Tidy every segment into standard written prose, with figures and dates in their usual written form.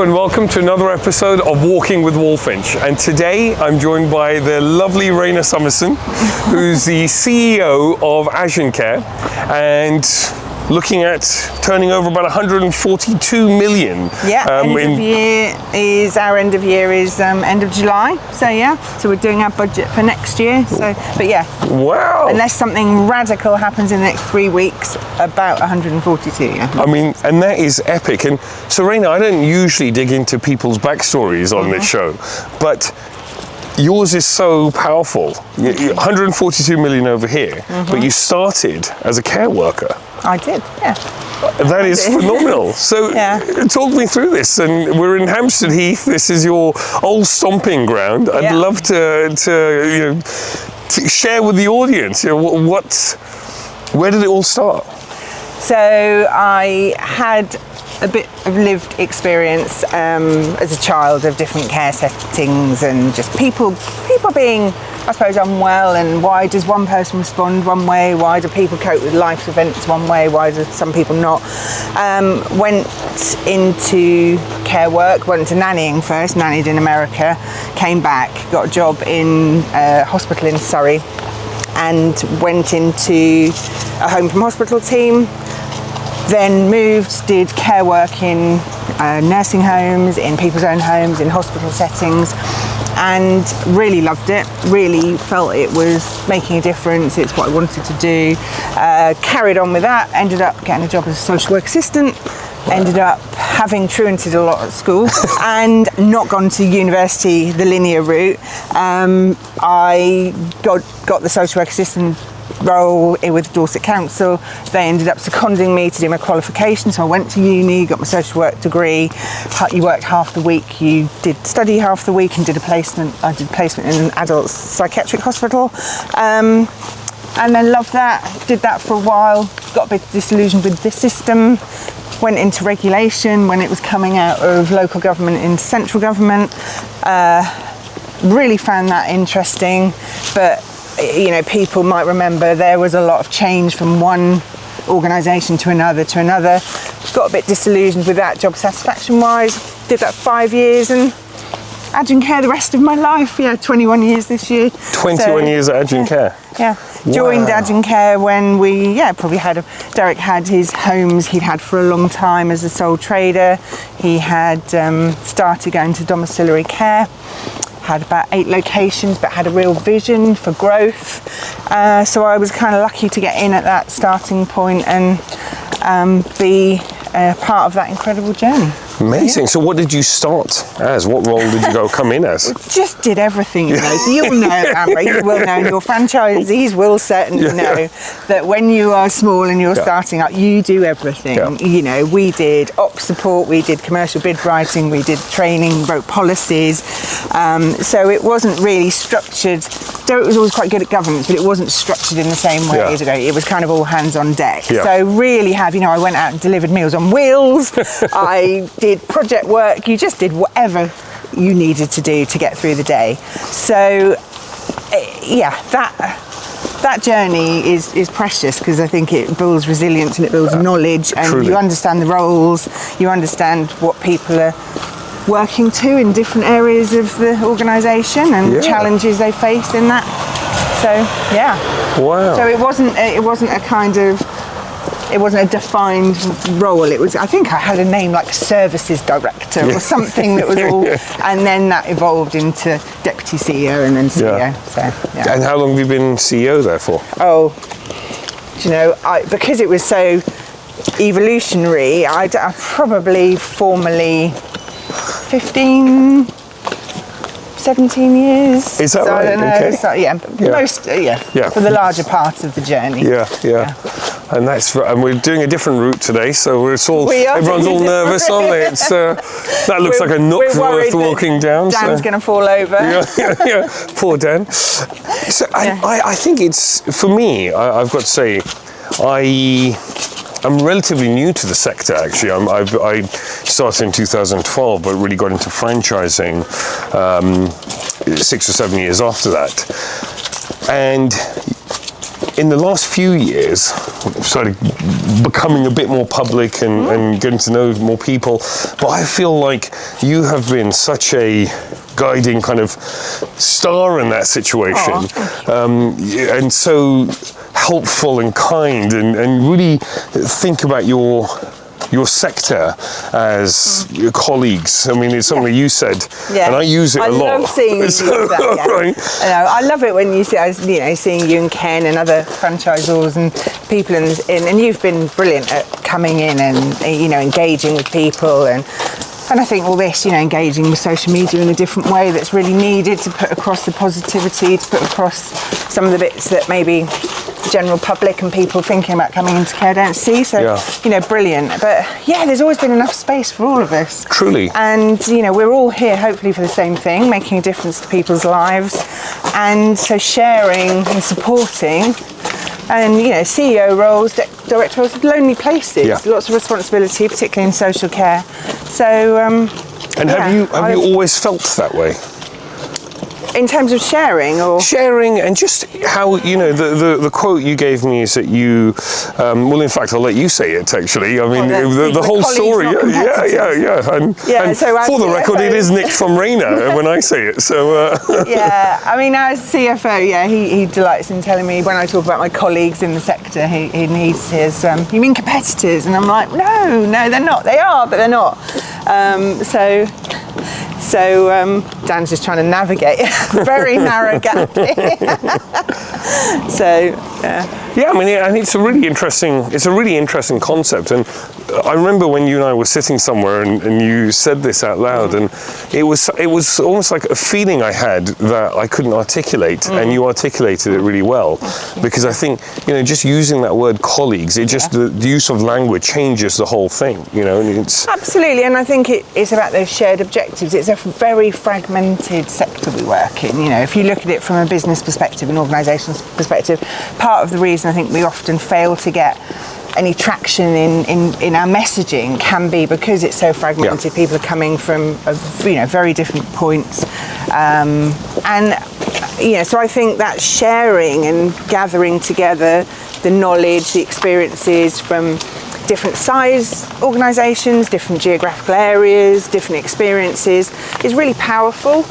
and welcome to another episode of Walking with Walfinch. And today I'm joined by the lovely Raina Summerson, who's the CEO of Agincare, and looking at turning over about 142 million. Yeah, end of year is end of July. So yeah, so we're doing our budget for next year. So, but yeah. Wow. Unless something radical happens in the next 3 weeks, about 142. Yeah. I mean, and that is epic. And so, Raina, I don't usually dig into people's backstories on this show, but yours is so powerful. 142 million over here, but you started as a care worker. I did, yeah. That is phenomenal. So talk me through this. And we're in Hampstead Heath. This is your old stomping ground. I'd love to share with the audience, where did it all start? So I had a bit of lived experience as a child of different care settings and just people being, I suppose, unwell, and why does one person respond one way, why do people cope with life events one way, why do some people not. Went into care work, went to nannying first, nannied in America, came back, got a job in a hospital in Surrey, and went into a home from hospital team. Then moved, did care work in nursing homes, in people's own homes, in hospital settings, and really loved it, really felt it was making a difference, it's what I wanted to do. Carried on with that, ended up getting a job as a social work assistant, ended up having truanted a lot at school and not gone to university the linear route. I got the social work assistant role with Dorset Council. They ended up seconding me to do my qualification, so I went to uni, got my social work degree. You worked half the week, you did study half the week, and did a placement. I did placement in an adult psychiatric hospital, and then loved that. Did that for a while, got a bit disillusioned with the system, went into regulation when it was coming out of local government into central government. Really found that interesting, but people might remember there was a lot of change from one organisation to another. Got a bit disillusioned with that job satisfaction wise. Did that 5 years and Agincare the rest of my life. 21 years this year. 21 years at Agincare. Yeah. Joined Agincare when Derek had his homes he'd had for a long time as a sole trader. He had started going to domiciliary care. Had about 8 locations, but had a real vision for growth. So I was kind of lucky to get in at that starting point and be part of that incredible journey. Amazing. So what did you start as? What role did you come in as? Just did everything. You'll know, Amber, you will know, and your franchisees will certainly know that when you are small and you're starting up, you do everything. We did ops support, we did commercial bid writing, we did training, wrote policies. So it wasn't really structured. Derek was always quite good at governance, but it wasn't structured in the same way as ago. It was kind of all hands on deck. So really I went out and delivered Meals on Wheels. I did project work. You just did whatever you needed to do to get through the day. So that journey is precious, because I think it builds resilience and it builds knowledge, and you understand the roles, you understand what people are working to in different areas of the organisation and challenges they face in that. So wow. So it wasn't a defined role. It was, I think I had a name like services director or something that was all, and then that evolved into deputy CEO and then CEO. So, And how long have you been CEO there for? Because it was so evolutionary, I probably formally 17 years. Is that right? I don't know. Okay. So, for the larger part of the journey. And and we're doing a different route today, so everyone's all nervous, aren't they? It's that looks like a nook worth walking down. Dan's going to fall over. Poor Dan. So I think it's, for me, I've got to say, I'm relatively new to the sector, actually. I started in 2012, but really got into franchising 6 or 7 years after that. And in the last few years, I've started becoming a bit more public and getting to know more people. But I feel like you have been such a guiding kind of star in that situation, and so helpful and kind, and really think about your sector as your colleagues. I mean, it's something you said, and I use it a lot. I love seeing you use that, Right. I love it when you see, seeing you and Ken and other franchisors and people and you've been brilliant at coming in and, engaging with people and I think all this, engaging with social media in a different way that's really needed to put across the positivity, to put across some of the bits that maybe the general public and people thinking about coming into care don't see. So, brilliant. But there's always been enough space for all of us. Truly. And, we're all here hopefully for the same thing, making a difference to people's lives. And so sharing and supporting and, CEO roles, director roles, lonely places, lots of responsibility, particularly in social care. So, have you always felt that way? In terms of sharing, and just how the quote you gave me is that you in fact I'll let you say it actually. I mean the whole story. And so for the record, it is Nick from Raina when I say it. So I mean, as CFO, he delights in telling me when I talk about my colleagues in the sector. He says, "You mean competitors?" And I'm like, "No, they're not. They are, but they're not." So Dan's just trying to navigate a very narrow gap here. I mean, and it's a really interesting concept. And I remember when you and I were sitting somewhere and you said this out loud, and it was almost like a feeling I had that I couldn't articulate, and you articulated it really well. Because I think just using that word colleagues, it just the use of language changes the whole thing. And it's absolutely, and I think it's about those shared objectives. It's a very fragmented sector we work in. If you look at it from a business perspective, an organisation's perspective, part of the reason I think we often fail to get any traction in our messaging can be because it's so fragmented. People are coming from very different points, so I think that sharing and gathering together the knowledge, the experiences from different size organisations, different geographical areas, different experiences is really powerful.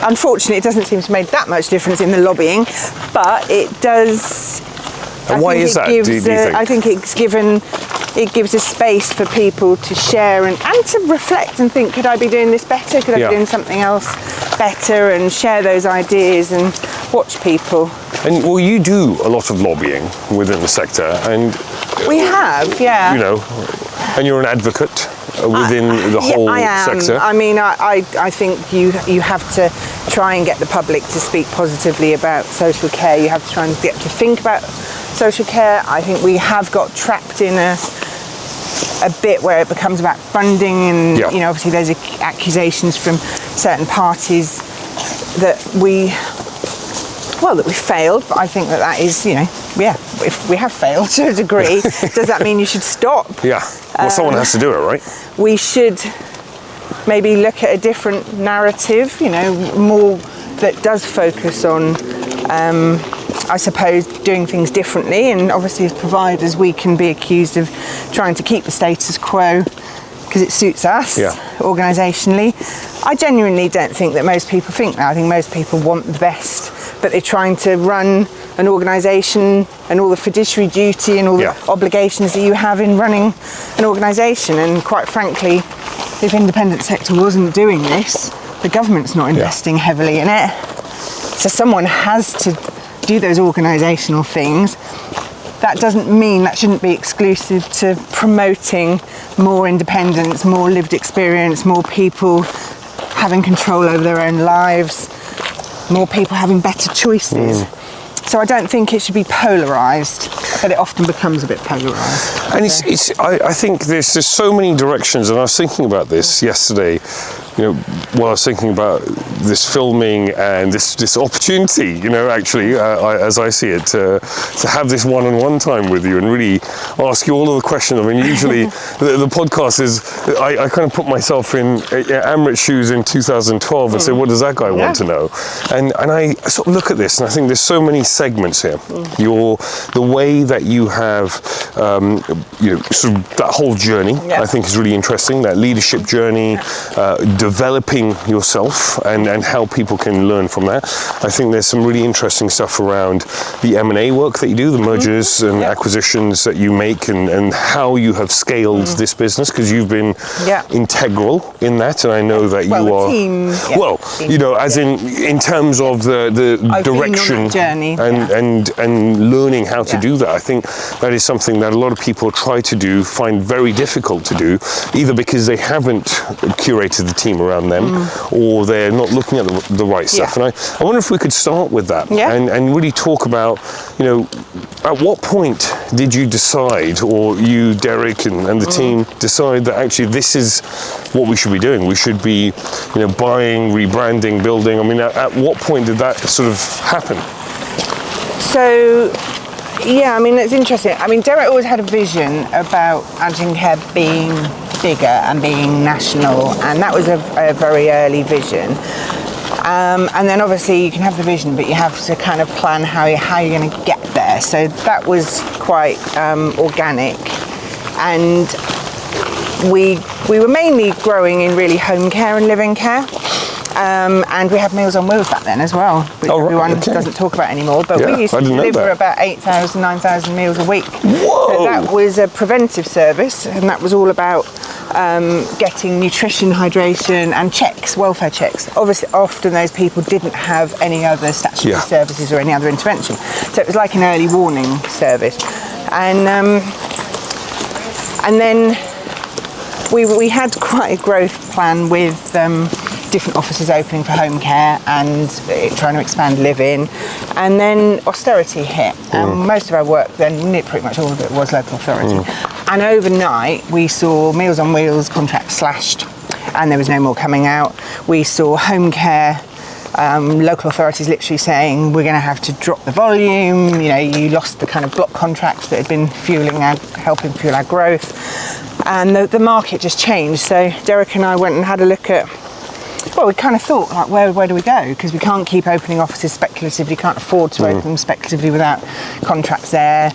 Unfortunately, it doesn't seem to make that much difference in the lobbying, but it does. And why is that, do you think? I think it gives a space for people to share and to reflect and think, could I be doing this better? Could I be doing something else better? And share those ideas and watch people. And you do a lot of lobbying within the sector, and we have, and you're an advocate within the whole sector. I mean, I think you have to try and get the public to speak positively about social care. You have to try and get to think about social care. I think we have got trapped in a bit where it becomes about funding, and obviously there's accusations from certain parties that we failed, but I think that is, if we have failed to a degree, does that mean you should stop? Someone has to do it, right? We should maybe look at a different narrative, more that does focus on, I suppose, doing things differently. And obviously as providers, we can be accused of trying to keep the status quo because it suits us organisationally. I genuinely don't think that most people think that. I think most people want the best, but they're trying to run an organisation and all the fiduciary duty and all the obligations that you have in running an organisation. And quite frankly, if the independent sector wasn't doing this, the government's not investing heavily in it. So someone has to do those organisational things. That doesn't mean that shouldn't be exclusive to promoting more independence, more lived experience, more people having control over their own lives, more people having better choices. So I don't think it should be polarised, but it often becomes a bit polarised. And I think there's so many directions, and I was thinking about this yesterday. while I was thinking about this filming and this opportunity, actually, as I see it, to have this one-on-one time with you and really ask you all of the questions. I mean, usually the podcast is, I kind of put myself in Amrit's shoes in 2012 and say, what does that guy want to know? And I sort of look at this and I think there's so many segments here. The way that you have, sort of that whole journey, I think is really interesting, that leadership journey, developing yourself and how people can learn from that. I think there's some really interesting stuff around the M&A work that you do, the mergers and acquisitions that you make and how you have scaled this business, because you've been integral in that, and I know that you are team, as in terms of the direction journey, and learning how to do that. I think that is something that a lot of people try to do, find very difficult to do, either because they haven't curated the team around them or they're not looking at the right stuff. And I wonder if we could start with that and really talk about, at what point did you decide, or you, Derek, and the team decide that actually this is what we should be doing? We should be, buying, rebranding, building. I mean, at what point did that sort of happen? So, it's interesting. I mean, Derek always had a vision about Agincare being bigger and being national, and that was a very early vision. And then obviously you can have the vision, but you have to kind of plan how you're going to get there. So that was quite organic, and we were mainly growing in really home care and living care. And we had Meals on Wheels back then as well, which everyone doesn't talk about anymore. But we used to deliver about 8,000, 9,000 meals a week. Whoa. So that was a preventive service, and that was all about getting nutrition, hydration, and checks, welfare checks. Obviously, often those people didn't have any other statutory services or any other intervention. So it was like an early warning service. And then we had quite a growth plan with different offices opening for home care and trying to expand live-in, and then Austerity hit, and most of our work then, pretty much all of it, was local authority. And overnight we saw Meals on Wheels contracts slashed, and there was no more coming out. We saw home care, local authorities literally saying, we're going to have to drop the volume, you lost the kind of block contracts that had been helping fuel our growth, and the market just changed. So Derek and I went and had a look at, we kind of thought, like, where do we go? Because we can't keep opening offices speculatively, can't afford to open them speculatively without contracts there.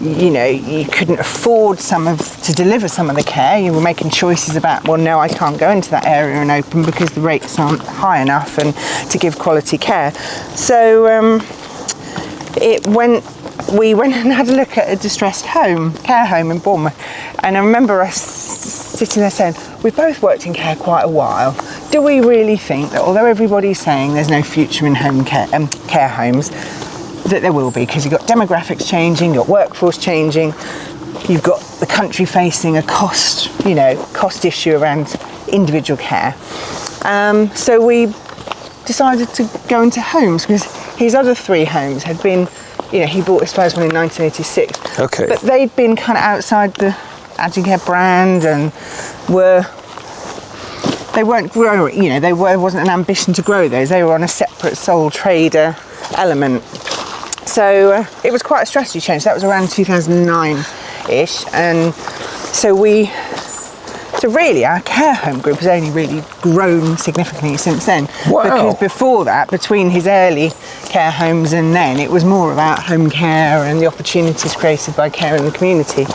You couldn't afford to deliver some of the care. You were making choices about, no, I can't go into that area and open because the rates aren't high enough and to give quality care. So we went and had a look at a distressed care home in Bournemouth. And I remember us sitting there saying, we've both worked in care quite a while. Do we really think that, although everybody's saying there's no future in home care homes, that there will be? Because you've got demographics changing, you've got workforce changing, you've got the country facing a cost issue around individual care. So we decided to go into homes, because his other 3 homes had been, he bought his first one in 1986. Okay. But they'd been kind of outside the Agincare brand and they weren't growing, there wasn't an ambition to grow those. They were on a separate sole trader element. So it was quite a strategy change. That was around 2009-ish. And so really our care home group has only really grown significantly since then. Wow. Because before that, between his early care homes and then, it was more about home care and the opportunities created by care in the community.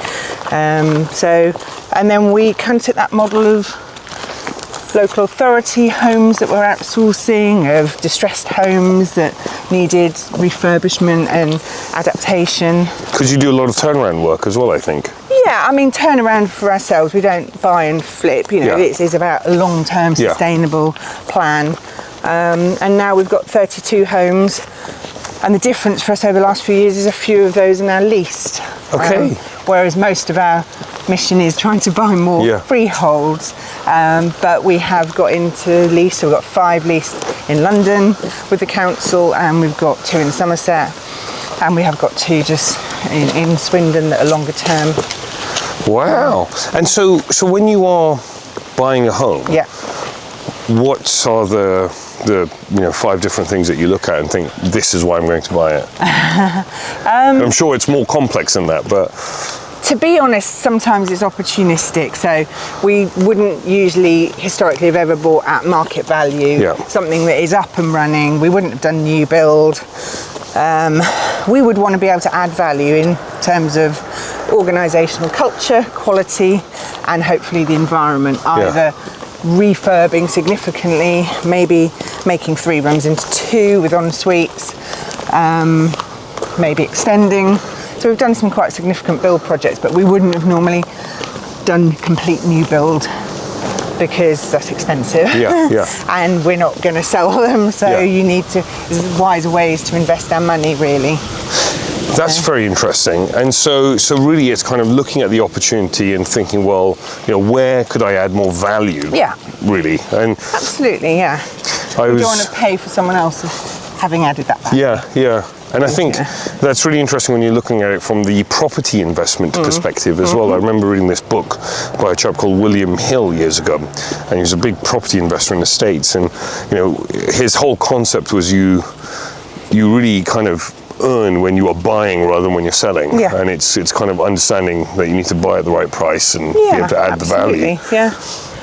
And then we kind of took that model of local authority homes that were outsourcing, of distressed homes that needed refurbishment and adaptation. Because you do a lot of turnaround work as well, I think. Yeah, I mean, turnaround for ourselves, we don't buy and flip, it's about a long-term sustainable plan. And now we've got 32 homes, and the difference for us over the last few years is a few of those are now leased. Okay. Whereas most of our mission is trying to buy more freeholds, but we have got into lease, so we've got 5 leased in London with the council, and we've got 2 in Somerset, and we have got 2 just in Swindon that are longer term. Wow. And so when you are buying a home, what are the 5 different things that you look at and think, this is why I'm going to buy it? I'm sure it's more complex than that, but... To be honest, sometimes it's opportunistic. So we wouldn't usually historically have ever bought at market value, something that is up and running. We wouldn't have done new build. We would want to be able to add value in terms of organisational culture, quality, and hopefully the environment, either refurbing significantly, maybe making 3 rooms into 2 with en suites, maybe extending. So we've done some quite significant build projects, but we wouldn't have normally done complete new build because that's expensive. And we're not going to sell them, so you need to, there's wiser ways to invest our money, really. That's very interesting. And so really it's kind of looking at the opportunity and thinking, well, where could I add more value? Really. And absolutely, you don't want to pay for someone else having added that value. And I think that's really interesting when you're looking at it from the property investment perspective as well. I remember reading this book by a chap called William Hill years ago, and he was a big property investor in the States. And his whole concept was you really kind of earn when you are buying rather than when you're selling. And it's kind of understanding that you need to buy at the right price and be able to add the value.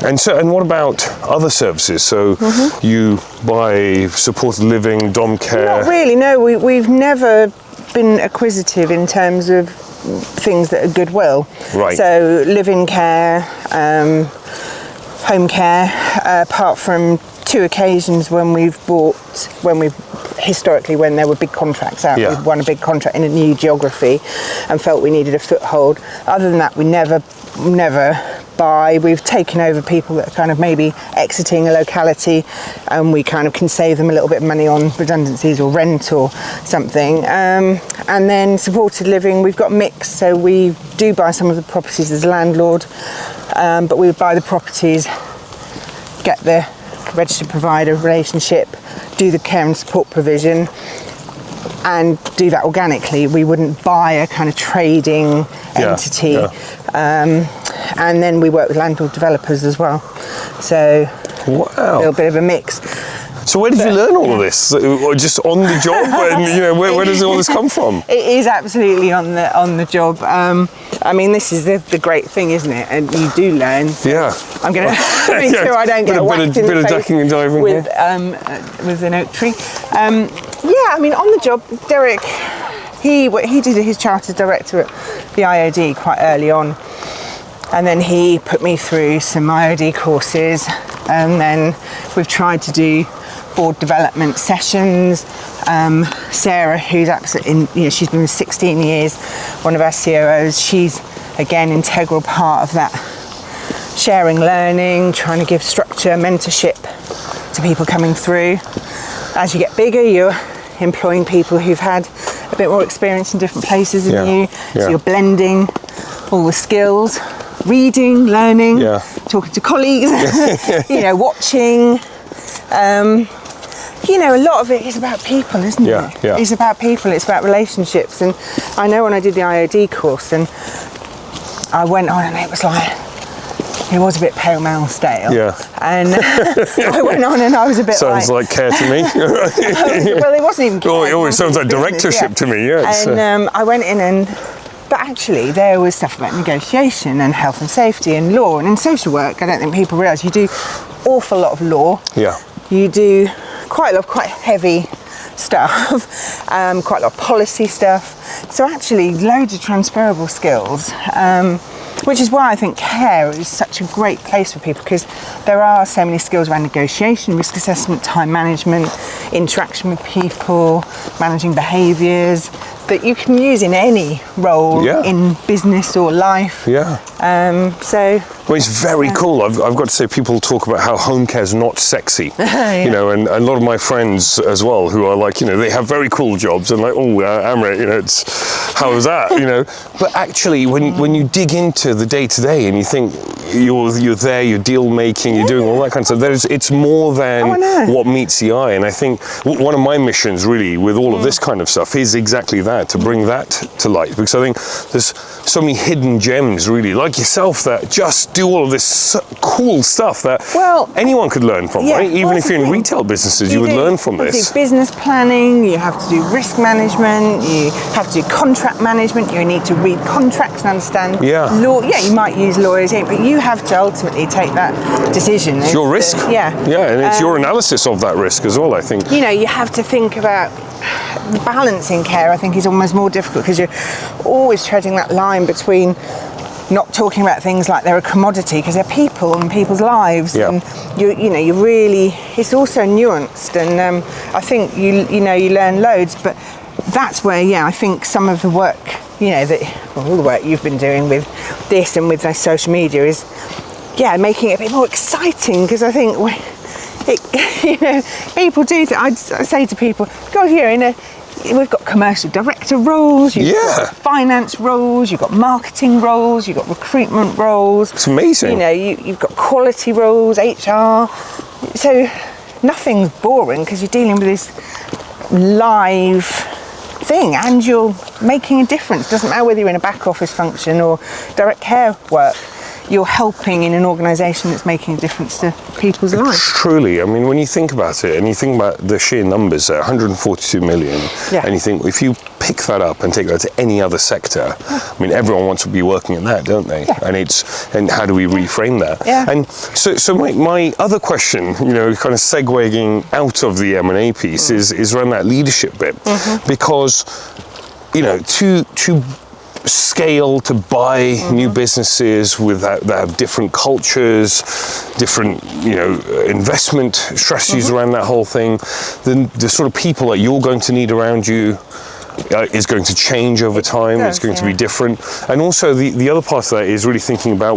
And what about other services? So you buy supported living, dom care? Not really, no. We've never been acquisitive in terms of things that are goodwill. Right. So live-in care, home care, apart from 2 occasions when historically when there were big contracts out, we won a big contract in a new geography and felt we needed a foothold. Other than that, we never buy. We've taken over people that are kind of maybe exiting a locality, and we kind of can save them a little bit of money on redundancies or rent or something. And then supported living, we've got mixed, so we do buy some of the properties as a landlord, but we would buy the properties, get the registered provider relationship, do the care and support provision, and do that organically. We wouldn't buy a kind of trading entity. And then we work with landlord developers as well. So a little bit of a mix. So where did you learn all of this? Just on the job? And where does all this come from? It is absolutely on the job. I mean, this is the great thing, isn't it? And you do learn. I'm going to make sure I don't get whacked in the face ducking and diving with an oak tree. I mean, on the job, Derek, he did his chartered director at the IOD quite early on. And then he put me through some IOD courses, and then we've tried to do board development sessions. Sarah, who's absolutely, she's been 16 years, one of our COOs, she's again integral part of that sharing learning, trying to give structure, mentorship to people coming through. As you get bigger, you're employing people who've had a bit more experience in different places than you, so you're blending all the skills. Reading, learning, talking to colleagues, watching. A lot of it is about people, isn't it? It's about people, it's about relationships. And I know when I did the IOD course and I went on and it was a bit pale male stale. And I went on and I was a bit sounds like care to me. Well, it wasn't even care. Oh, it always sounds like directorship to me, And I went in but actually there was stuff about negotiation and health and safety and law and in social work. I don't think people realise you do awful lot of law. You do quite a lot of quite heavy stuff, quite a lot of policy stuff. So actually loads of transferable skills, which is why I think care is such a great place for people, because there are so many skills around negotiation, risk assessment, time management, interaction with people, managing behaviours, that you can use in any role in business or life. Well, it's very cool. I've got to say, people talk about how home care is not sexy, and a lot of my friends as well who are like, they have very cool jobs and like, Amrit, it's, how is that, But actually, when you dig into the day-to-day and you think you're there, you're deal making, you're doing all that kind of stuff, it's more than what meets the eye. And I think one of my missions really with all of this kind of stuff is exactly that, to bring that to light, because I think there's so many hidden gems really, like yourself, that just do all of this cool stuff that Well, anyone could learn from, yeah, right? Even well, if you're in retail businesses, you would learn from You have this. to do business planning, you have to do risk management, you have to do contract management, you need to read contracts and understand law. Yeah, you might use lawyers, but you have to ultimately take that decision. It's your risk. Yeah, and it's your analysis of that risk as well, I think. You know, you have to think about the balance in care. I think is almost more difficult because you're always treading that line between not talking about things like they're a commodity, because they're people and people's lives, and you really, it's also nuanced, and I think you learn loads, but that's where I think some of the work all the work you've been doing with this and with the social media is making it a bit more exciting, because I think people do I say to people, God, we've got commercial director roles, you've got finance roles, you've got marketing roles, you've got recruitment roles. It's amazing. You've got quality roles, HR. So nothing's boring because you're dealing with this live thing and you're making a difference. Doesn't matter whether you're in a back office function or direct care work. You're helping in an organisation that's making a difference to people's lives. Truly, I mean, when you think about it, and you think about the sheer numbers, 142 million, and you think, if you pick that up and take that to any other sector, I mean, everyone wants to be working in that, don't they? Yeah. And how do we reframe that? Yeah. And so my other question, kind of segueing out of the M&A piece is around that leadership bit, because, to scale, to buy new businesses that have different cultures, different investment strategies around that whole thing, then the sort of people that you're going to need around you is going to change over time. It's going to be different. And also the other part of that is really thinking about,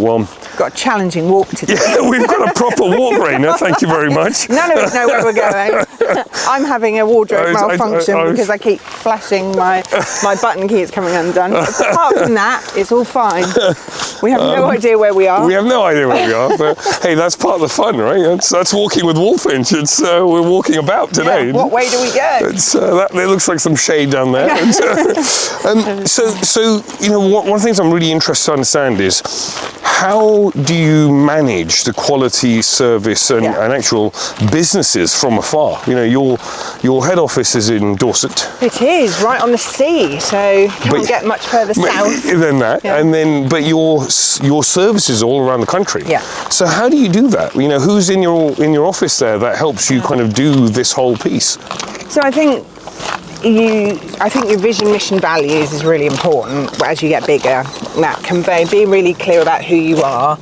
got a challenging walk today. Yeah, we've got a proper walk, Raina. Thank you very much. None of us know where we're going. I'm having a wardrobe malfunction because I keep flashing, my button keeps coming undone. Apart from that, it's all fine. We have no idea where we are. We have no idea where we are, but hey, that's part of the fun, right? That's walking with Walfinch. We're walking about today. Yeah, what way do we go? There looks like some shade down there. So one of the things I'm really interested to understand is, how do you manage the quality, service, and actual businesses from afar? Your head office is in Dorset. It is, right on the sea, so you can't get much further south than that. Yeah. But your services are all around the country. Yeah. So how do you do that? Who's in your office there that helps you kind of do this whole piece? So I think your vision, mission, values is really important as you get bigger. That being really clear about who you are,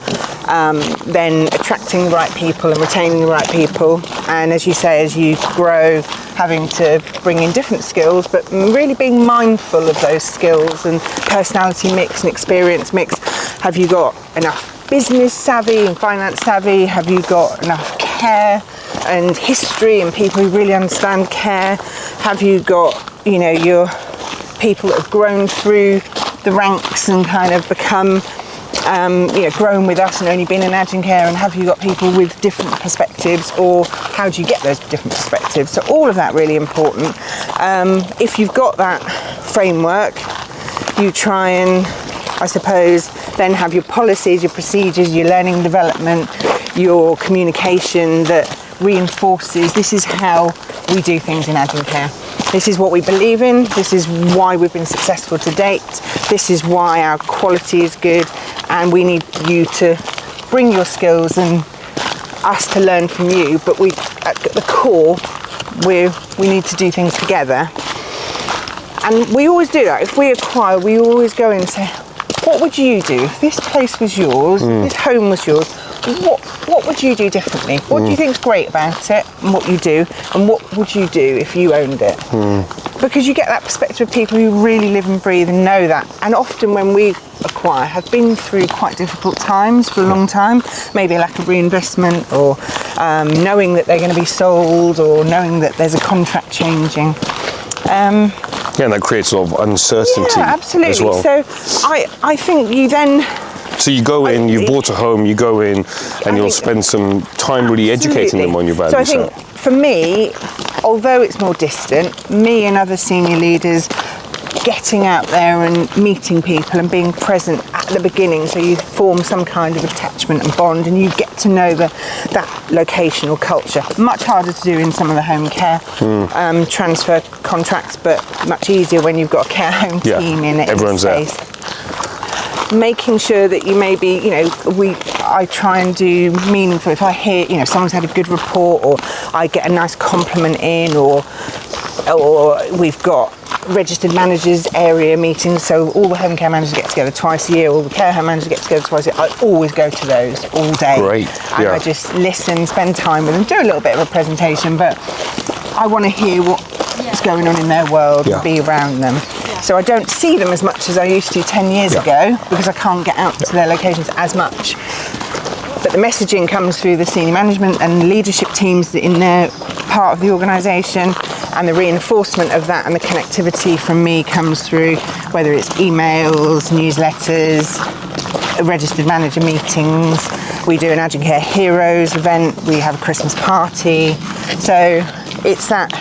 then attracting the right people and retaining the right people. And as you say, as you grow, having to bring in different skills, but really being mindful of those skills and personality mix and experience mix. Have you got enough business savvy and finance savvy? Have you got enough care and history and people who really understand care? Have you got, your people that have grown through the ranks and kind of become, grown with us and only been in Agincare? And have you got people with different perspectives, or how do you get those different perspectives? So all of that really important. If you've got that framework, you try and, I suppose, then have your policies, your procedures, your learning and development, your communication that reinforces this is how we do things in Agincare. This is what we believe in. This is why we've been successful to date. This is why our quality is good, and we need you to bring your skills and us to learn from you. But at the core, we need to do things together. And we always do that. If we acquire, we always go in and say, what would you do if this place was yours, this home was yours? What would you do differently? What do you think's great about it and what you do? And what would you do if you owned it? Because you get that perspective of people who really live and breathe and know that. And often when we acquire, have been through quite difficult times for a long time, maybe a lack of reinvestment, or knowing that they're going to be sold, or knowing that there's a contract changing. And that creates a lot of uncertainty. Yeah, absolutely. As well. So I think you then... So you go in, you've bought a home, you go in and you'll spend some time really educating them on your values. So I think for me, although it's more distant, me and other senior leaders getting out there and meeting people and being present at at the beginning, so you form some kind of attachment and bond, and you get to know that location or culture. Much harder to do in some of the home care transfer contracts, but much easier when you've got a care home team in it. Everyone's there. Making sure that you maybe, I try and do meaningful. If I hear, someone's had a good report, or I get a nice compliment in, or we've got registered managers area meetings, so all the home care managers get together twice a year, all the care home managers get together twice a year. I always go to those all day. Great. And I just listen, spend time with them, do a little bit of a presentation, but I want to hear what's going on in their world and be around them. So I don't see them as much as I used to 10 years ago, because I can't get out to their locations as much. But the messaging comes through the senior management and leadership teams in their part of the organisation, and the reinforcement of that and the connectivity from me comes through, whether it's emails, newsletters, registered manager meetings. We do an Agincare Heroes event, we have a Christmas party. So it's that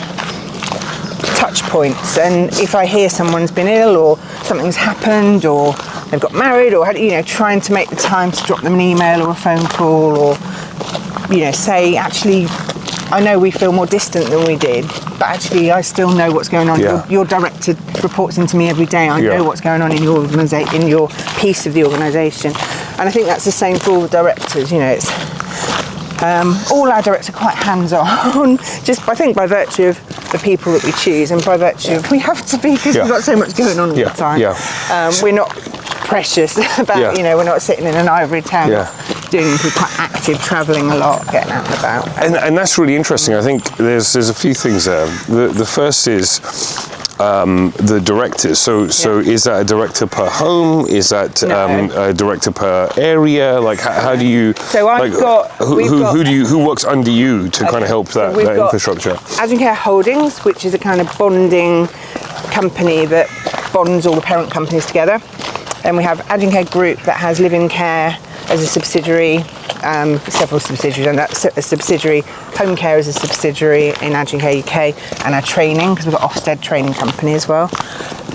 touch points, and if I hear someone's been ill or something's happened or they've got married, or trying to make the time to drop them an email or a phone call, or say, actually, I know we feel more distant than we did, but actually I still know what's going on. Your director reports into me every day. I know what's going on in your organisation, in your piece of the organisation, and I think that's the same for all the directors. It's all our directors are quite hands-on, just I think by virtue of the people that we choose, and by virtue of we have to be, because we've got so much going on all the time. We're not precious about, we're not sitting in an ivory tower doing, we're quite active, travelling a lot, getting out and about. And that's really interesting. I think there's a few things there. The first is the directors. So is that a director per home? Is that a director per area? Like how do you? So who works under you to kind of help that infrastructure? Agincare Holdings, which is a kind of bonding company that bonds all the parent companies together. Then we have Agincare Group that has Live-In Care as a subsidiary, several subsidiaries, and that's a subsidiary. Home Care is a subsidiary in Agincare UK, and our training, because we've got Ofsted training company as well.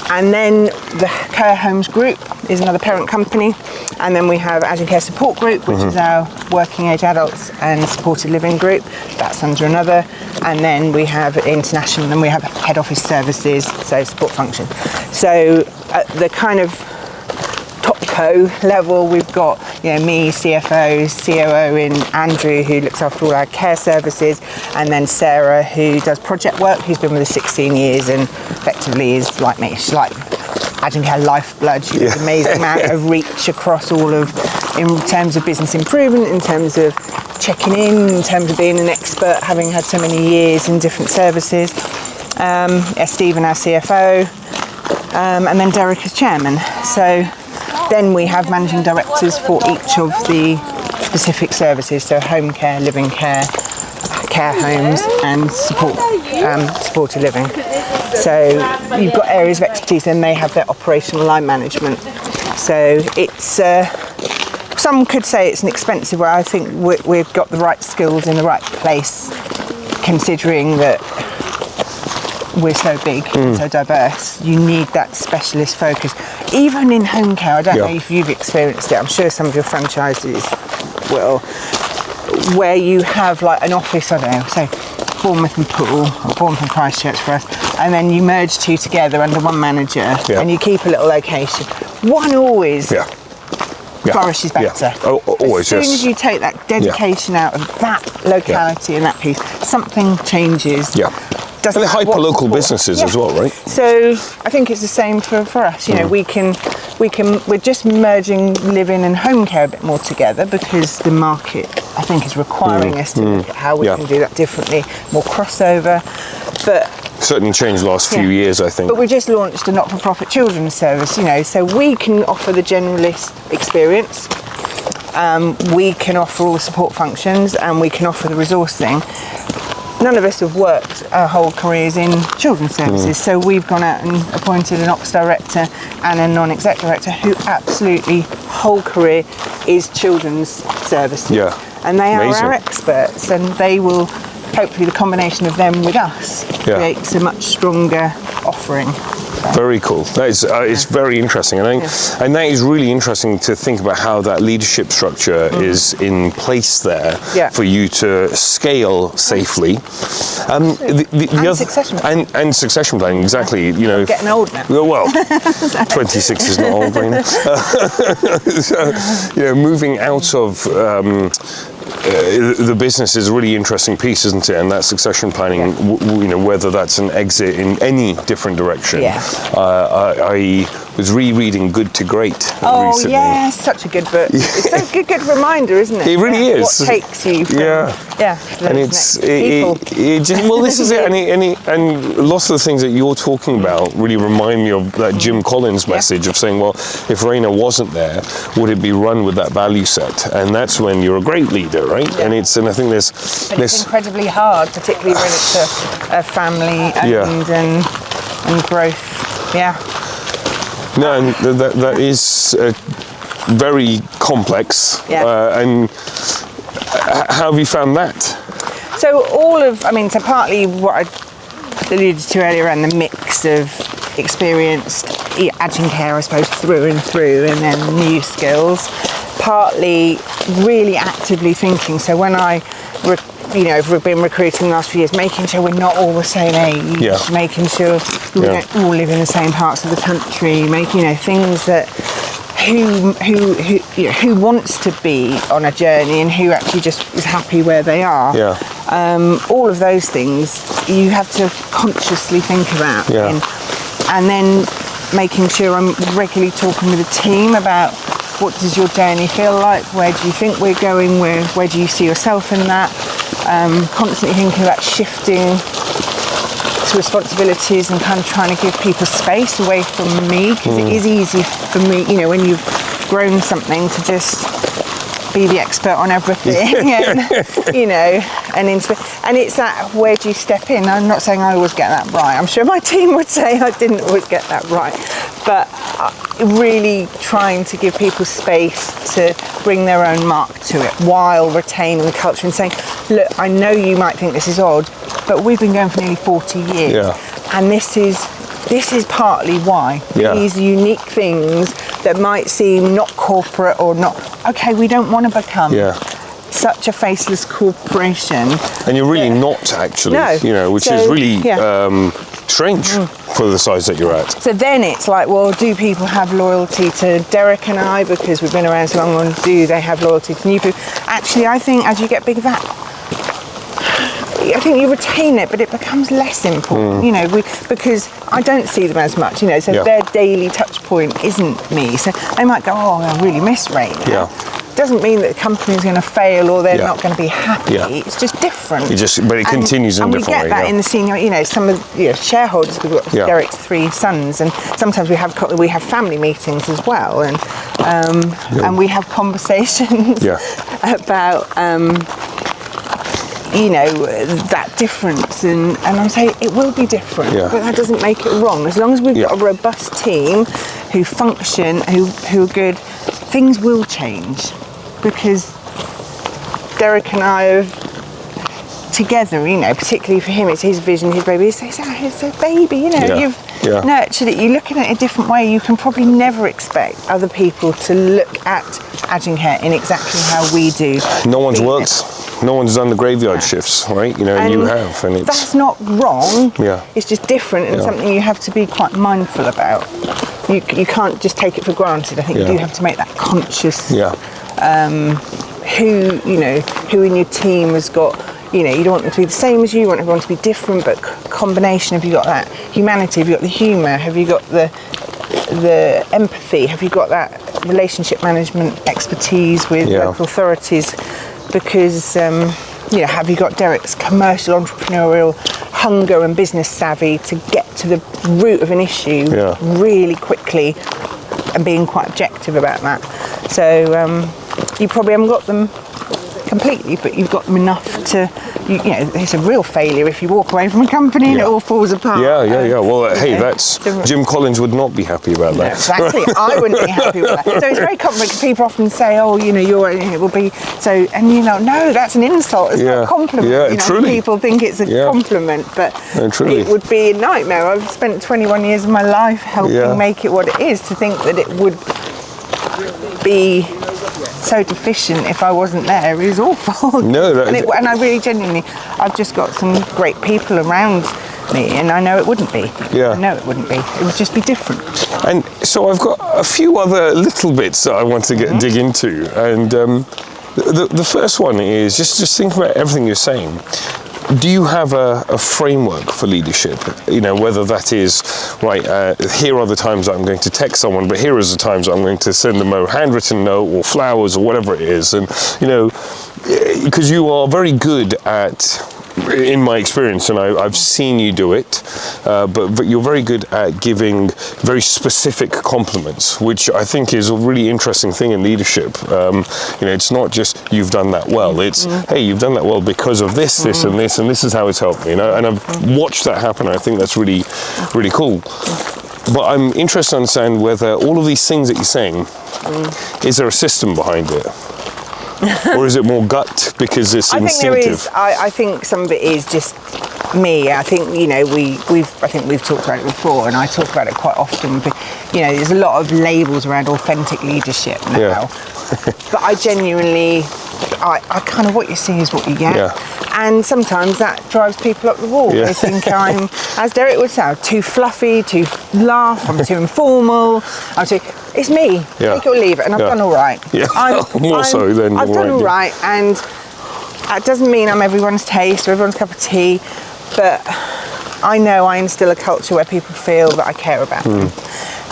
And then the Care Homes Group is another parent company, and then we have Agincare Support Group, which is our working age adults and supported living group. That's under another. And then we have international, and we have head office services, so support function. So at the kind of topco level, we've got me, CFO, COO in Andrew, who looks after all our care services, and then Sarah, who does project work, who's been with us 16 years and effectively is like me. She's like Agincare lifeblood. She's an amazing amount of reach across all of, in terms of business improvement, in terms of checking in terms of being an expert, having had so many years in different services. Stephen, our CFO, and then Derek as chairman. So then we have managing directors for each of the specific services, so home care, living care, care homes, and supported living. So you've got areas of expertise, and they have their operational line management. So it's some could say it's an expensive way. I think we've got the right skills in the right place, considering that we're so big and so diverse. You need that specialist focus. Even in home care, I don't know if you've experienced it, I'm sure some of your franchises will, where you have like an office, I don't know, say Bournemouth and Poole, or Bournemouth and Christchurch for us, and then you merge two together under one manager, and you keep a little location. One always flourishes better. Always, as soon as you take that dedication out of that locality and that piece, something changes. And they're hyper-local businesses as well, right? So I think it's the same for us. You know, we're just merging live-in and home care a bit more together, because the market, I think, is requiring us to look at how we can do that differently, more crossover. But certainly changed the last few years, I think. But we just launched a not-for-profit children's service, you know, so we can offer the generalist experience. We can offer all the support functions, and we can offer the resourcing. None of us have worked our whole careers in children's services, so we've gone out and appointed an ops director and a non-exec director who absolutely whole career is children's services. And they are our experts, and they will, hopefully the combination of them with us creates a much stronger offering. Very cool. That is, it's very interesting, and that is really interesting to think about how that leadership structure is in place there for you to scale safely. Succession planning. And succession planning, exactly. You know, getting old now. Well, 26 is not old, Raina. So, you know, moving out of the business is a really interesting piece, isn't it? And that succession planning, you know, whether that's an exit in any different direction. I was rereading Good to Great recently. Yeah, such a good book. It's a good reminder, isn't it? It really is. What takes you from, and it's well, this is it, and lots of the things that you're talking about really remind me of that Jim Collins message of saying, well, if Raina wasn't there, would it be run with that value set? And that's when you're a great leader, right? And I think there's it's incredibly hard, particularly when it's a family and growth. No, and that is very complex. And how have you found that? So so partly what I alluded to earlier around the mix of experienced Agincare, I suppose, through and through, and then new skills. Partly really actively thinking. So when we've been recruiting the last few years, making sure we're not all the same age, making sure we don't all live in the same parts of the country, making things that who wants to be on a journey and who actually just is happy where they are. All of those things you have to consciously think about, and then making sure I'm regularly talking with the team about what does your journey feel like, where do you think we're going, where do you see yourself in that, constantly thinking about shifting to responsibilities and kind of trying to give people space away from me, because it is easy for me, when you've grown something, to just be the expert on everything, and it's that, where do you step in? I'm not saying I always get that right. I'm sure my team would say I didn't always get that right, but really trying to give people space to bring their own mark to it while retaining the culture and saying, look, I know you might think this is odd, but we've been going for nearly 40 years, and this is partly why. These unique things that might seem not corporate or not, okay, we don't want to become such a faceless corporation. And you're really not actually, which is really strange for the size that you're at. So then it's like, well, do people have loyalty to Derek and I because we've been around so long, and do they have loyalty to new people? Actually, I think as you get bigger, I think you retain it, but it becomes less important, because I don't see them as much, so their daily touch point isn't me. So they might go, oh, I really miss Raina. Doesn't mean that the company's going to fail or they're not going to be happy. It's just different. But it continues in a different way. And we get that in the senior, some of the shareholders. We've got Derek's 3 sons, and sometimes we have family meetings as well, and we have conversations about that difference, and I'm saying it will be different, but that doesn't make it wrong. As long as we've got a robust team who function, who are good, things will change, because Derek and I have together, particularly for him, it's his vision, his baby. It's a baby, you've nurtured it. You're looking at it a different way. You can probably never expect other people to look at Agincare in exactly how we do. No one's worked. No one's done the graveyard shifts, right? And you have, and that's not wrong. It's just different, and something you have to be quite mindful about. You can't just take it for granted. I think you do have to make that conscious. Who in your team has got. You don't want them to be the same as you. You want everyone to be different, but combination. Have you got that humanity? Have you got the humour? Have you got the empathy? Have you got that relationship management expertise with local authorities? Because, have you got Derek's commercial entrepreneurial hunger and business savvy to get to the root of an issue really quickly and being quite objective about that? So you probably haven't got them completely, but you've got them enough to, you know, it's a real failure if you walk away from a company and it all falls apart. Yeah. Well, hey, that's Jim Collins would not be happy about that. Exactly, I wouldn't be happy with that. So it's very complicated. People often say, "Oh, you know, it will be so," and you know, no, that's an insult. It's not a compliment. Yeah, you know, truly. people think it's a compliment, but it would be a nightmare. I've spent 21 years of my life helping make it what it is. To think that it would be so deficient if I wasn't there is awful. No, and I really genuinely, I've just got some great people around me, and I know it wouldn't be. Yeah. I know it wouldn't be. It would just be different. And so I've got a few other little bits that I want to dig into, and the first one is just think about everything you're saying. Do you have a framework for leadership? You know, whether that is, right, here are the times I'm going to text someone, but here is the times I'm going to send them a handwritten note or flowers or whatever it is. And, you know, because you are very good at, in my experience, and I've seen you do it, but you're very good at giving very specific compliments, which I think is a really interesting thing in leadership. You know, it's not just you've done that well. It's hey, you've done that well because of this, this, and this, and this is how it's helped me. You know, and I've watched that happen. I think that's really, really cool. But I'm interested to understand whether all of these things that you're saying, is there a system behind it? Or is it more gut because it's instinctive? I think there is. I think some of it is just me. I think, you know, we've talked about it before, and I talk about it quite often. But, you know, there's a lot of labels around authentic leadership now. Yeah. But I genuinely, I kind of, what you see is what you get. Yeah. And sometimes that drives people up the wall. Yeah. They think I'm, as Derek would say, I'm too fluffy, too laugh, I'm too informal, it's me, take it or leave it, and I've done all right. Yeah, more so than I've done all right, and that doesn't mean I'm everyone's taste or everyone's cup of tea, but I know I instill a culture where people feel that I care about them.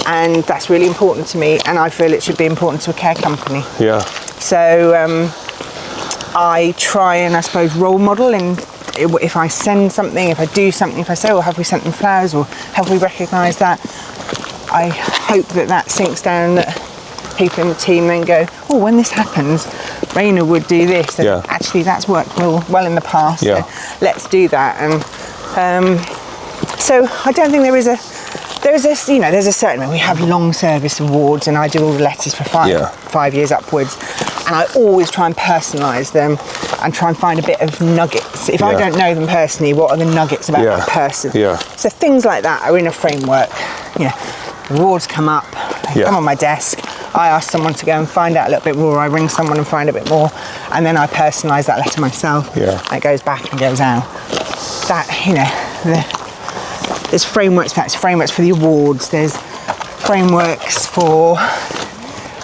And that's really important to me, and I feel it should be important to a care company. Yeah. So I try and, I suppose, role model, and if I send something, if I do something, if I say, oh, have we sent them flowers, or have we recognised that, I hope that sinks down, that people in the team then go, oh, when this happens, Raina would do this, and actually that's worked well in the past, so let's do that. And so I don't think there's a certain, we have long service awards, and I do all the letters for 5 years upwards, and I always try and personalise them and try and find a bit of nuggets. If I don't know them personally, what are the nuggets about that person? So things like that are in a framework. You know, awards come up, they come on my desk, I ask someone to go and find out a little bit more, I ring someone and find a bit more, and then I personalise that letter myself, and it goes back and goes out. That, you know, there's frameworks for the awards, there's frameworks for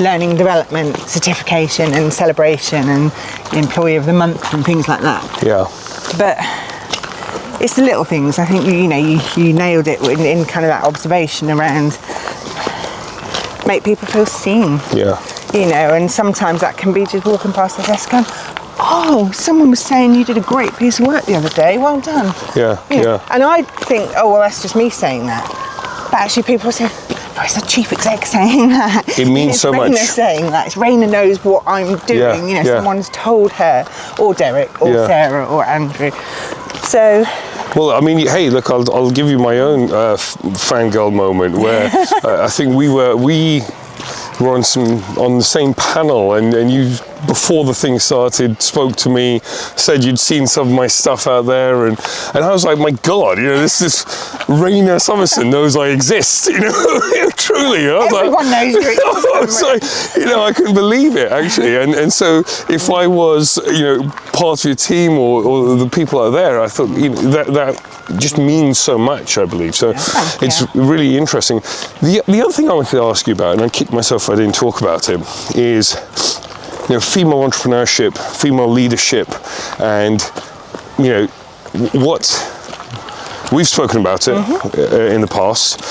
learning and development, certification and celebration, and employee of the month and things like that. But it's the little things. I think you nailed it in kind of that observation around make people feel seen. You know, and sometimes that can be just walking past the desk going, oh, someone was saying you did a great piece of work the other day, well done. You know, and I think, oh, well, that's just me saying that. But actually people say, oh, it's the chief exec saying that. It means so much. It's Raina saying that. It's Raina knows what I'm doing. You know, someone's told her, or Derek, or Sarah, or Andrew. So. Well, I mean, hey, look, I'll give you my own fangirl moment where I think we were on the same panel, and you, before the thing started, spoke to me, said you'd seen some of my stuff out there, and I was like, my God, you know, this Raina Summerson knows I exist, you know, truly. You know? Everyone knows you exist. So, you know, I couldn't believe it, actually, and so if I was, you know, part of your team or the people out there, I thought, you know, that just means so much, I believe. So it's really interesting. The other thing I wanted to ask you about, and I kicked myself if I didn't talk about it, is, you know, female entrepreneurship, female leadership, and, you know, what we've spoken about it in the past.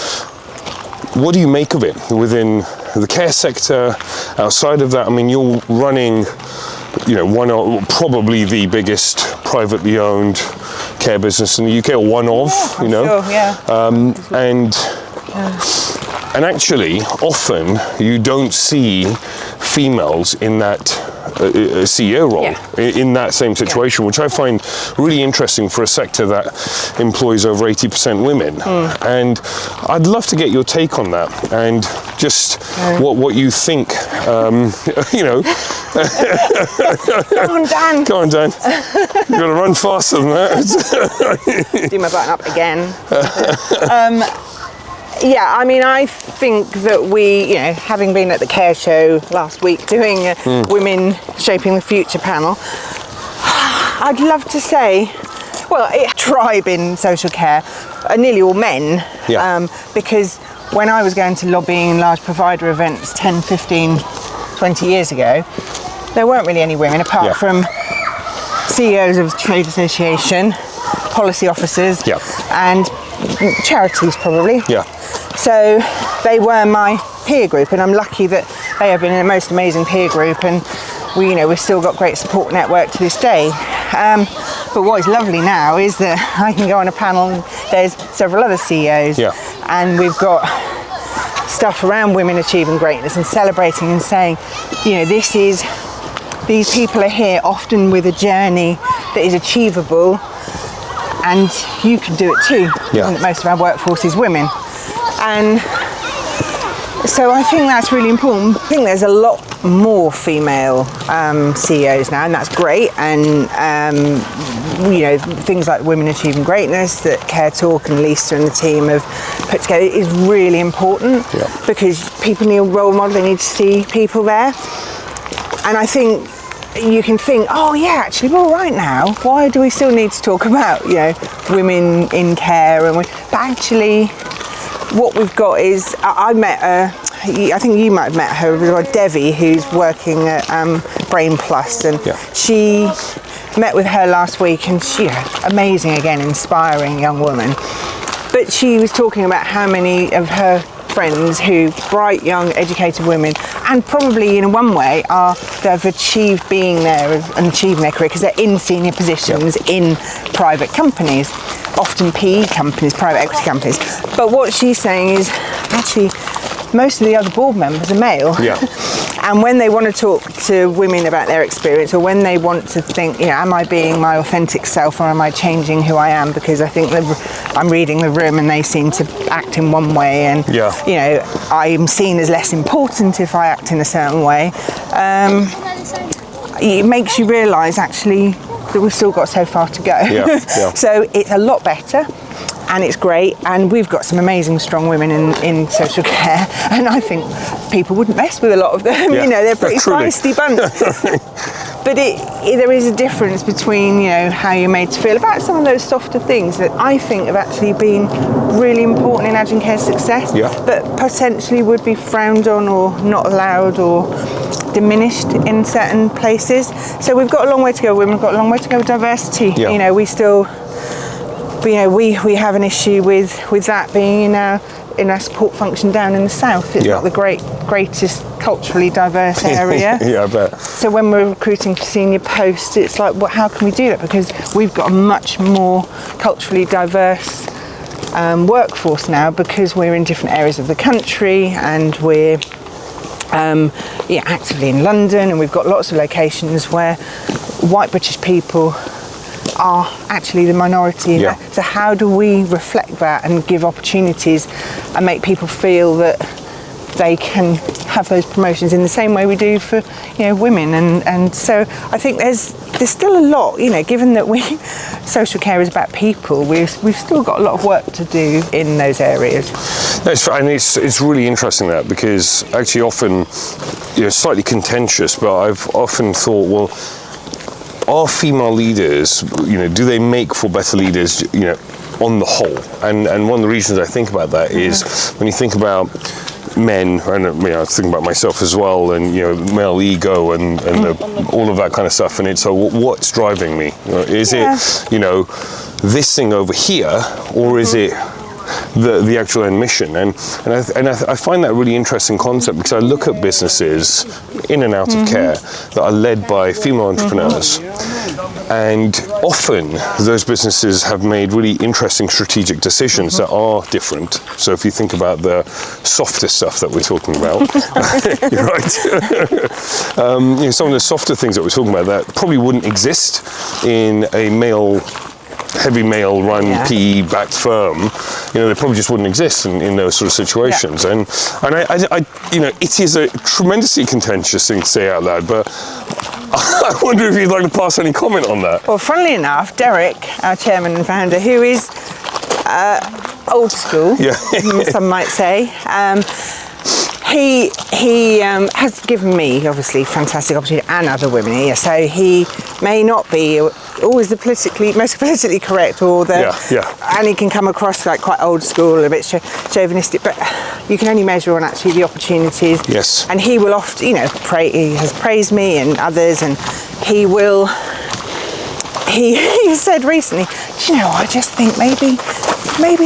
What do you make of it within the care sector? Outside of that, I mean, you're running, you know, probably the biggest privately owned care business in the UK, or one of, you know. And actually, often you don't see females in that a CEO role Yeah. in that same situation, which I find really interesting for a sector that employs over 80% women. And I'd love to get your take on that and just what you think, you know. Come on, Dan. Come on, Dan. You've got to run faster than that. Do my button up again. Yeah, I mean, I think that we, you know, having been at the Care Show last week doing a Women Shaping the Future panel, I'd love to say, well, a tribe in social care are nearly all men. Yeah. Because when I was going to lobbying in large provider events 10, 15, 20 years ago, there weren't really any women apart from CEOs of trade association, policy officers, and charities probably. Yeah. So they were my peer group, and I'm lucky that they have been a most amazing peer group, and we, you know, we've still got great support network to this day. But what is lovely now is that I can go on a panel and there's several other CEOs, and we've got stuff around women achieving greatness and celebrating and saying, you know, these people are here often with a journey that is achievable, and you can do it too. And most of our workforce is women. And so I think that's really important. I think there's a lot more female CEOs now, and that's great. And you know, things like Women Achieving Greatness that Care Talk and Lisa and the team have put together is really important because people need a role model. They need to see people there. And I think you can think, oh yeah, actually we're all right now. Why do we still need to talk about, you know, women in care? But actually, what we've got is, I met I think you might have met her, Devi, who's working at Brain Plus, and she met with her last week, and she, amazing again, inspiring young woman. But she was talking about how many of her friends who bright young educated women, and probably in one way they've achieved being there and achieving their career because they're in senior positions in private companies, often PE companies, private equity companies. But what she's saying is actually most of the other board members are male. And when they want to talk to women about their experience, or when they want to think, you know, am I being my authentic self, or am I changing who I am because I think I'm reading the room and they seem to act in one way, and you know, I'm seen as less important if I act in a certain way. It makes you realise actually that we've still got so far to go. So it's a lot better. And it's great, and we've got some amazing strong women in social care, and I think people wouldn't mess with a lot of them. You know, they're a pretty feisty bunch. But there is a difference between, you know, how you're made to feel about some of those softer things that I think have actually been really important in Agincare's success, but potentially would be frowned on or not allowed or diminished in certain places. So we've got a long way to go. We've got a long way to go with diversity. You know, we still, you know, we have an issue with that being in our support function down in the south. It's not the greatest culturally diverse area. I bet. So when we're recruiting for senior posts, it's like, well, how can we do that? Because we've got a much more culturally diverse workforce now, because we're in different areas of the country, and we're actively in London, and we've got lots of locations where white British people are actually the minority. So how do we reflect that and give opportunities and make people feel that they can have those promotions in the same way we do for, you know, women? And so I think there's still a lot, you know, given that social care is about people, we've still got a lot of work to do in those areas. And it's really interesting that, because actually often, you know, slightly contentious, but I've often thought, well, are female leaders, you know, do they make for better leaders, you know, on the whole? And one of the reasons I think about that is when you think about men, and you know, I was thinking about myself as well, and you know, male ego and all of that kind of stuff, and it's so what's driving me? You know, is it, you know, this thing over here, or is it the actual end mission. And I find that a really interesting concept, because I look at businesses in and out of care that are led by female entrepreneurs. And often those businesses have made really interesting strategic decisions that are different. So if you think about the softer stuff that we're talking about, you're right. Some of the softer things that we're talking about that probably wouldn't exist in a heavy male-run PE-backed firm. They probably just wouldn't exist in those sort of situations. And I it is a tremendously contentious thing to say out loud, but I wonder if you'd like to pass any comment on that. Well, funnily enough, Derek, our chairman and founder, who is old school, some might say, he has given me, obviously, fantastic opportunity, and other women here. So he may not be always the most politically correct, or and he can come across like quite old school, a bit chauvinistic. But you can only measure on actually the opportunities. Yes. And he will often, he has praised me and others, and he will. He said recently, I just think maybe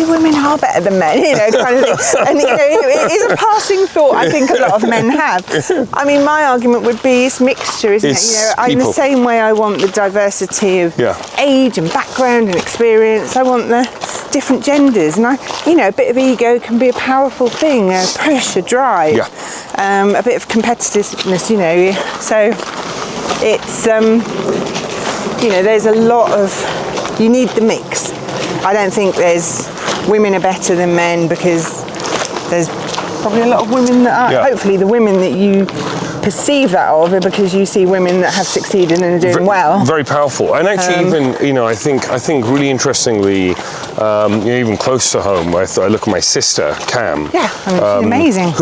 women are better than men, kind of thing. And it is a passing thought I think a lot of men have. I mean, my argument would be it's mixture, isn't it? In the same way I want the diversity of age and background and experience, I want the different genders. And a bit of ego can be a powerful thing, a push, a drive, a bit of competitiveness, So it's, there's a lot of, you need the mix. I don't think women are better than men, because there's probably a lot of women that are, hopefully the women that you perceive that of are because you see women that have succeeded and are doing well. Very powerful. And actually I think really interestingly, even close to home, I look at my sister, Cam. Yeah, she's amazing.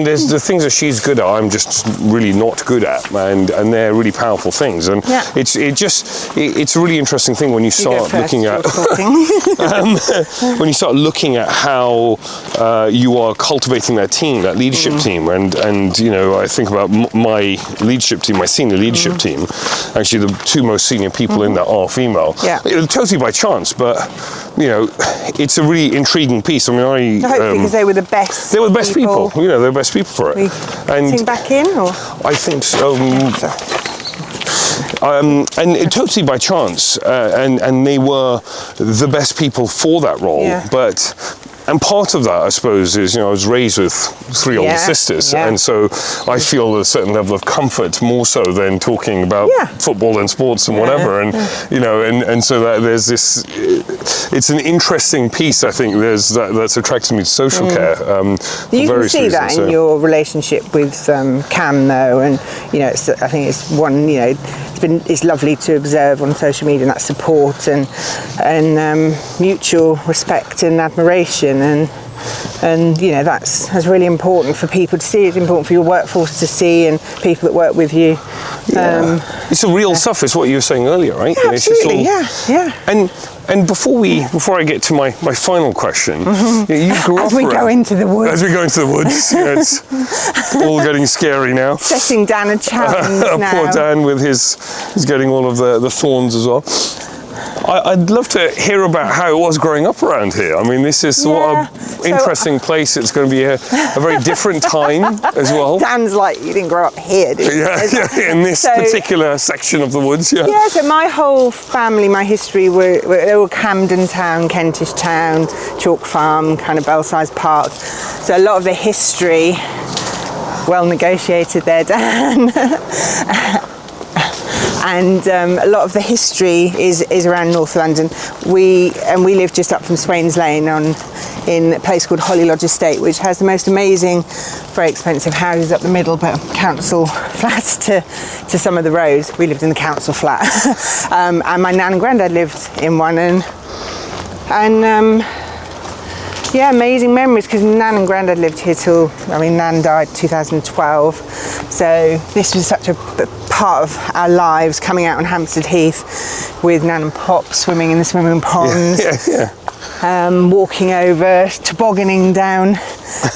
There's the things that she's good at, I'm just really not good at, and they're really powerful things. And it's a really interesting thing when you start looking at when you start looking at how you are cultivating that team, that leadership team, and I think about my leadership team, my senior leadership team. Actually, the two most senior people in that are female. Yeah. Totally by chance, but it's a really intriguing piece. Hopefully, because they were the best. They were the best people. They were the best people for it. And back in, or I think so. And totally by chance, and they were the best people for that role. And part of that, I suppose, is, I was raised with three older sisters, and so I feel a certain level of comfort, more so than talking about football and sports and whatever, and so that there's this, it's an interesting piece, I think, that's attracted me to social care. You can see that in your relationship with Cam, though, and, I think it's one, it's lovely to observe on social media, and that support and mutual respect and admiration, and that's really important for people to see. It's important for your workforce to see, and people that work with you. It's a real stuff. It's what you were saying earlier, right? Yeah, absolutely. And before I get to my final question, you grew up as we go into the woods. It's all getting scary now. Setting Dan a challenge now. Poor Dan with he's getting all of the thorns as well. I'd love to hear about how it was growing up around here. I mean, this is what an interesting place. It's going to be a very different time as well. Dan's like, you didn't grow up here, did you? In this particular section of the woods, Yeah, so my whole family, my history, they were Camden Town, Kentish Town, Chalk Farm, kind of Belsize Park. So a lot of the history, well negotiated there, Dan. And a lot of the history is around North London. We live just up from Swains Lane in a place called Holly Lodge Estate, which has the most amazing, very expensive houses up the middle, but council flats to some of the roads. We lived in the council flat, and my nan and granddad lived in one, and amazing memories, because Nan and Grandad lived here till, Nan died 2012. So this was such a part of our lives, coming out on Hampstead Heath with Nan and Pop swimming in the swimming ponds. Walking over, tobogganing down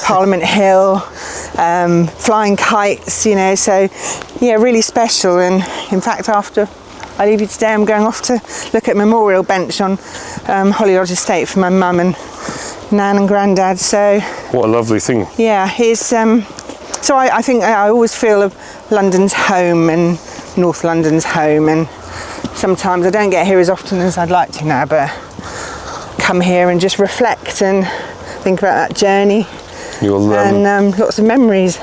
Parliament Hill, flying kites, so really special. And in fact, after I leave you today, I'm going off to look at a memorial bench on Holly Lodge Estate for my mum and nan and granddad. So What a lovely thing. yeah, he's so I think I always feel of London's home and North London's home, and sometimes I don't get here as often as I'd like to now, but come here and just reflect and think about that journey. And lots of memories.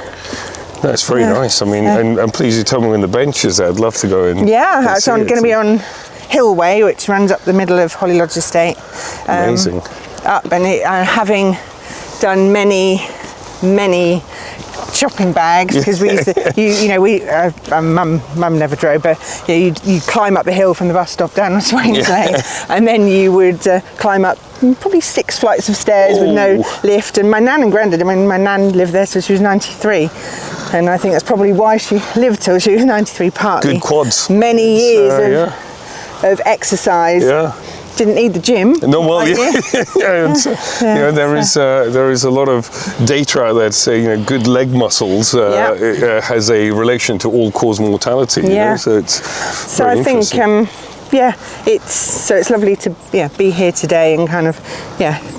That's very nice. I mean, and please you tell me when the bench is there. I'd love to go in. Yeah, so I'm going to be on Hillway, which runs up the middle of Holly Lodge Estate. Amazing. Up and having done many shopping bags, because we used to, mum never drove, but you climb up the hill from the bus stop down on Swains Lane, and then you would climb up probably 6 flights of stairs with no lift. And my nan and granddad, I mean, my nan lived there till she was 93, and I think that's probably why she lived till she was 93, partly. Good quads. Many years of exercise. Yeah. Didn't need the gym. No, well, there is a lot of data out there to say good leg muscles has a relation to all-cause mortality. Yeah. So it's I think it's lovely to be here today and kind of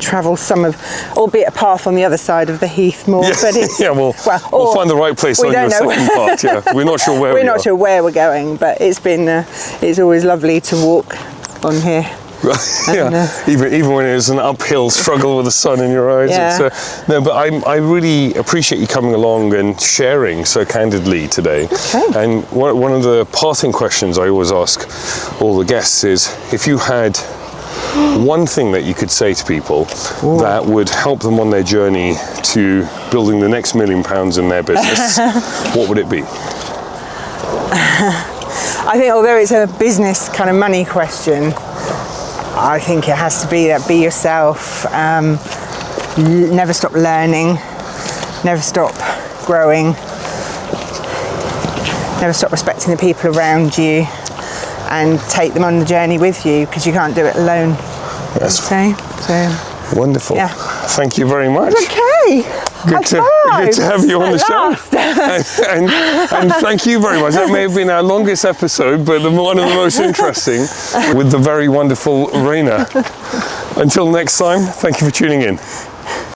travel some of, albeit a path on the other side of the heath more. Yeah, but it's, we'll find the right place on your second part. Yeah, we're not sure where we're not sure where we're going, but it's always lovely to walk on here. Even when it's an uphill struggle with the sun in your eyes. Yeah. But I really appreciate you coming along and sharing so candidly today. Okay. And one of the parting questions I always ask all the guests is, if you had one thing that you could say to people that would help them on their journey to building the next £1 million in their business, what would it be? I think although it's a business kind of money question, I think it has to be that be yourself, never stop learning, never stop growing, never stop respecting the people around you, and take them on the journey with you, because you can't do it alone. Yes. So wonderful. Yeah. Thank you very much. Okay. Good to have you on the show. and thank you very much. That may have been our longest episode, but one of the most interesting, with the very wonderful Raina. Until next time, thank you for tuning in.